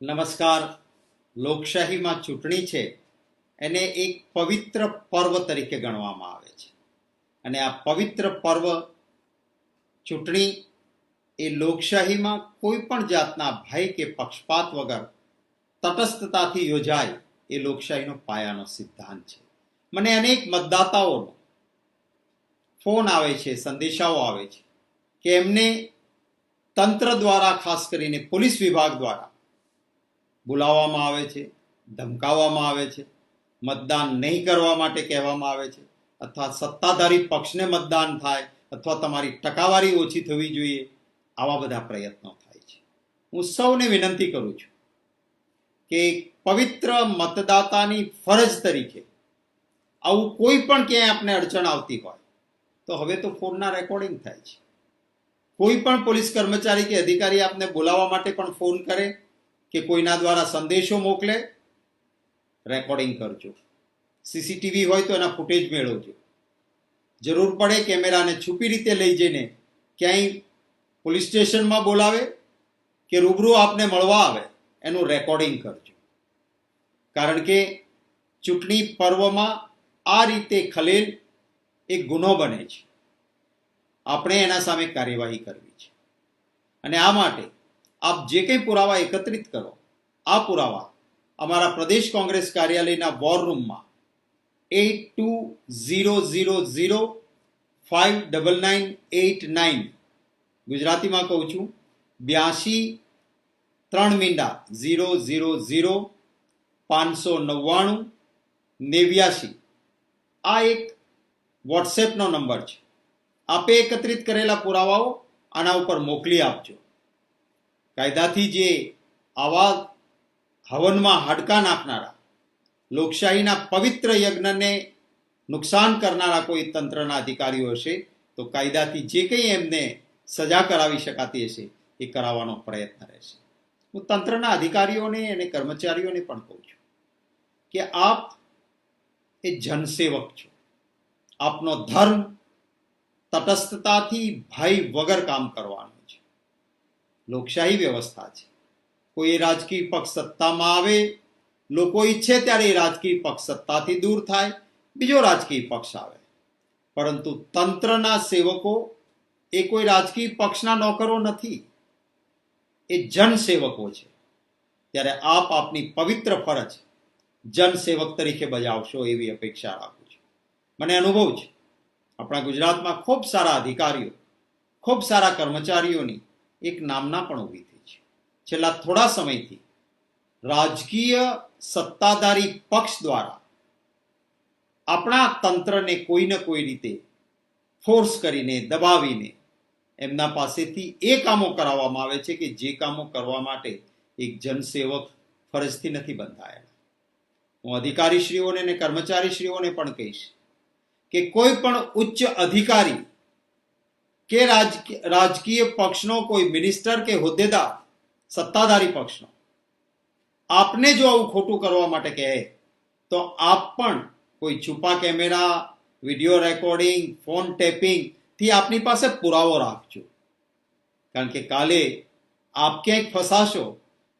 નમસ્કાર. લોકશાહીમાં ચૂંટણી છે એને એક પવિત્ર પર્વ તરીકે ગણવામાં આવે છે અને આ પવિત્ર પર્વ ચૂંટણી એ લોકશાહીમાં કોઈ પણ જાતના ભય કે પક્ષપાત વગર તટસ્થતાથી યોજાય એ લોકશાહીનો પાયાનો સિદ્ધાંત છે. મને અનેક મતદાતાઓનો ફોન આવે છે, સંદેશાઓ આવે છે કે એમને તંત્ર દ્વારા, ખાસ કરીને પોલીસ વિભાગ દ્વારા બોલાવવામાં આવે છે, ધમકાવવામાં આવે છે, મતદાન નહીં કરવા માટે કહેવામાં આવે છે, અથવા સત્તાધારી પક્ષને મતદાન થાય અથવા તમારી ટકાવારી ઓછી થવી જોઈએ, આવા બધા પ્રયત્નો થાય છે. હું સૌને વિનંતી કરું છું કે પવિત્ર મતદાતાની ફરજ તરીકે આવું કોઈ પણ ક્યાંય આપને અડચણ આવતી હોય તો હવે તો ફોનના રેકોર્ડિંગ થાય છે. કોઈ પણ પોલીસ કર્મચારી કે અધિકારી આપને બોલાવવા માટે પણ ફોન કરે કે કોઈના દ્વારા સંદેશો મોકલે, રેકોર્ડિંગ કરજો. સીસીટીવી હોય તો એના ફૂટેજ મેળવજો. જરૂર પડે કેમેરાને છુપી રીતે લઈ જઈને ક્યાંય પોલીસ સ્ટેશનમાં બોલાવે કે રૂબરૂ આપને મળવા આવે એનું રેકોર્ડિંગ કરજો. કારણ કે ચૂંટણી પર્વમાં આ રીતે ખલેલ એક ગુનો બને છે. આપણે એના સામે કાર્યવાહી કરવી છે અને આ માટે આપ જે કંઈ પુરાવા એકત્રિત કરો, આ પુરાવા અમારા પ્રદેશ કોંગ્રેસ કાર્યાલયના વોર રૂમમાં 8200059989, ગુજરાતીમાં કહું છું 82-3 આ એક વોટ્સએપનો નંબર છે. આપે એકત્રિત કરેલા પુરાવાઓ આના ઉપર મોકલી આપજો. કાયદાથી જે આવા હવનમાં હાડકાં નાખનારા, લોકશાહીના પવિત્ર યજ્ઞને નુકસાન કરનારા કોઈ તંત્રના અધિકારીઓ હશે તો કાયદાથી જે કંઈ એમને સજા કરાવી શકાતી હશે એ કરાવવાનો પ્રયત્ન રહેશે. હું તંત્રના અધિકારીઓને અને કર્મચારીઓને પણ કહું છું કે આપ એ જનસેવક છો. આપનો ધર્મ તટસ્થતાથી ભય વગર કામ કરવાનું છે. લોકશાહી વ્યવસ્થા છે. કોઈ રાજકીય પક્ષ સત્તામાં આવે, લોકો ઈચ્છે ત્યારે એ રાજકીય પક્ષ સત્તાથી દૂર થાય, બીજો રાજકીય પક્ષ આવે, પરંતુ તંત્રના સેવકો એ કોઈ રાજકીય પક્ષના નોકરો નથી, એ જનસેવકો છે. ત્યારે આપ આપની પવિત્ર ફરજ જનસેવક તરીકે બજાવશો એવી અપેક્ષા રાખું છું. મને અનુભવ છે, આપણા ગુજરાતમાં ખૂબ સારા અધિકારીઓ, ખૂબ સારા કર્મચારીઓની એક નામના પણ ઊભી થઈ છે. છેલ્લા થોડા સમયથી રાજકીય સત્તાધારી પક્ષ દ્વારા આપણા તંત્રને કોઈને કોઈ રીતે ફોર્સ કરીને, દબાવીને એમના પાસેથી એ કામો કરાવવામાં આવે છે કે જે કામો કરવા માટે એક જનસેવક ફરજથી નથી બંધાયેલા. હું અધિકારીશ્રીઓને અને કર્મચારીશ્રીઓને પણ કહીશ કે કોઈ પણ ઉચ્ચ અધિકારી કે રાજકીય પક્ષનો કોઈ મિનિસ્ટર કે હોદ્દેદાર, સત્તાધારી પક્ષનો, આપને જો આવું ખોટું કરવા માટે કહે તો આપ પણ કોઈ છુપા camera, video recording, phone tapping થી આપની પાસે પુરાવો રાખજો. કારણ કે કાલે આપ ક્યાંક ફસાશો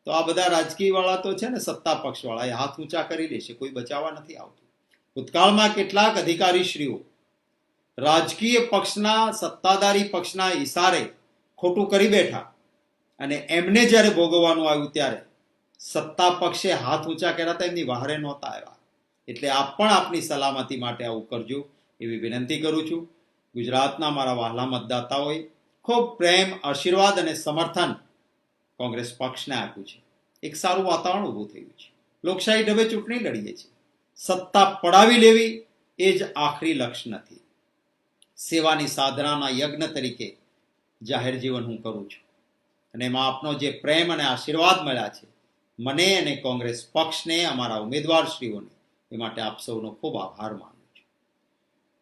તો આ બધા રાજકીય વાળા તો છે ને, સત્તા પક્ષ વાળા, એ હાથ ઊંચા કરી લેશે, કોઈ બચાવવા નથી આવતું. ભૂતકાળમાં કેટલાક અધિકારીશ્રીઓ રાજકીય પક્ષના, સત્તાધારી પક્ષના ઈશારે ખોટું કરી બેઠા અને એમને જ્યારે ભોગવવાનું આવ્યું ત્યારે સત્તા પક્ષે હાથ ઊંચા કર્યા હતા, એમની વહારે નહોતા આવ્યા. એટલે આપ પણ આપની સલામતી માટે આવું કરજો એવી વિનંતી કરું છું. ગુજરાતના મારા વહાલા મતદાતાઓએ ખૂબ પ્રેમ, આશીર્વાદ અને સમર્થન કોંગ્રેસ પક્ષને આપ્યું છે. એક સારું વાતાવરણ ઊભું થયું છે. લોકશાહી ઢબે ચૂંટણી લડીએ છીએ. સત્તા પડાવી લેવી એ જ આખરી લક્ષ્ય નથી. સેવાની સાધનાના યજ્ઞ તરીકે જાહેર જીવન હું કરું છું અને એમાં આપનો જે પ્રેમ અને આશીર્વાદ મળ્યા છે, મને અને કોંગ્રેસ પક્ષને, અમારા ઉમેદવારશ્રીઓને, એ માટે આપ સૌનો ખૂબ આભાર માનું છું.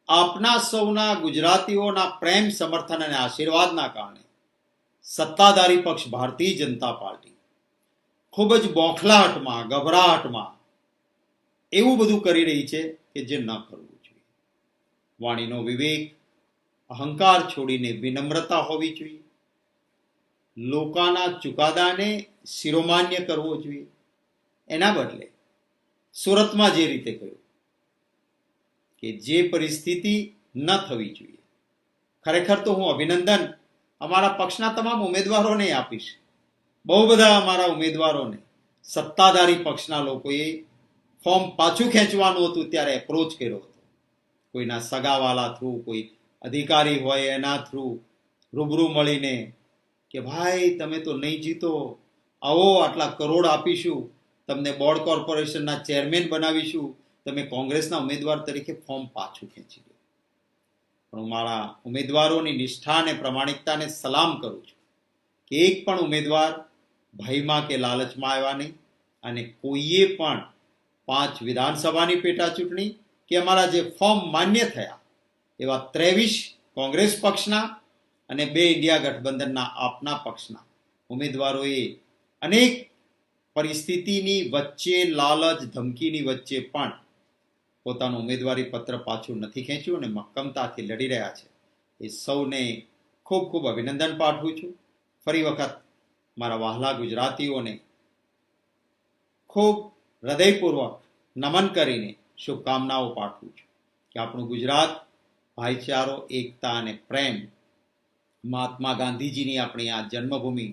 આપના સૌના ગુજરાતીઓના પ્રેમ, સમર્થન અને આશીર્વાદના કારણે સત્તાધારી પક્ષ ભારતીય જનતા પાર્ટી ખૂબ જ બોખલાહટમાં, ગભરાહટમાં એવું બધું કરી રહી છે કે જે ન કરવું જોઈએ. વાણીનો વિવેક, અહંકાર છોડીને વિનમ્રતા હોવી જોઈએ. લોકોના ચુકાદાને શિરોમાન્ય કરવો જોઈએ. એના બદલે સુરતમાં જે રીતે કહ્યું કે જે પરિસ્થિતિ ન થવી જોઈએ, ખરેખર તો હું અભિનંદન અમારા પક્ષના તમામ ઉમેદવારોને આપીશ. બહુ બધા અમારા ઉમેદવારોને સત્તાધારી પક્ષના લોકોએ ફોર્મ પાછું ખેંચવાનું હતું ત્યારે એપ્રોચ કર્યો હતો. કોઈના સગાવાલા થ્રુ, કોઈ અધિકારી હોય એના થ્રુ રૂબરૂ મળીને કે ભાઈ તમે તો નહીં જીતો, આવો આટલા કરોડ આપીશું, તમને બોર્ડ કોર્પોરેશનના ચેરમેન બનાવીશું, તમે કોંગ્રેસના ઉમેદવાર તરીકે ફોર્મ પાછું ખેંચી લો. પણ હું મારા ઉમેદવારોની નિષ્ઠા અને પ્રમાણિકતાને સલામ કરું છું કે એક પણ ઉમેદવાર ભયમાં કે લાલચમાં આવ્યા નહીં, અને કોઈએ પણ 5 વિધાનસભાની પેટા ચૂંટણી કે અમારા જે ફોર્મ માન્ય થયા એવા 23 કોંગ્રેસ પક્ષના અને 2 ઇન્ડિયા ગઠબંધનના આપના પક્ષના ઉમેદવારોએ અનેક પરિસ્થિતિની વચ્ચે, લાલચ ધમકીની વચ્ચે પણ પોતાનું ઉમેદવારી પત્ર પાછું નથી ખેંચ્યું અને મક્કમતાથી લડી રહ્યા છે. એ સૌને ખૂબ ખૂબ અભિનંદન પાઠવું છું. ફરી વખત મારા વહાલા ગુજરાતીઓને ખૂબ હૃદયપૂર્વક નમન કરીને શુભકામનાઓ પાઠવું છું કે આપણું ગુજરાત ભાઈચારો, એકતા અને પ્રેમ, મહાત્મા ગાંધીજીની આપણી આ જન્મભૂમિ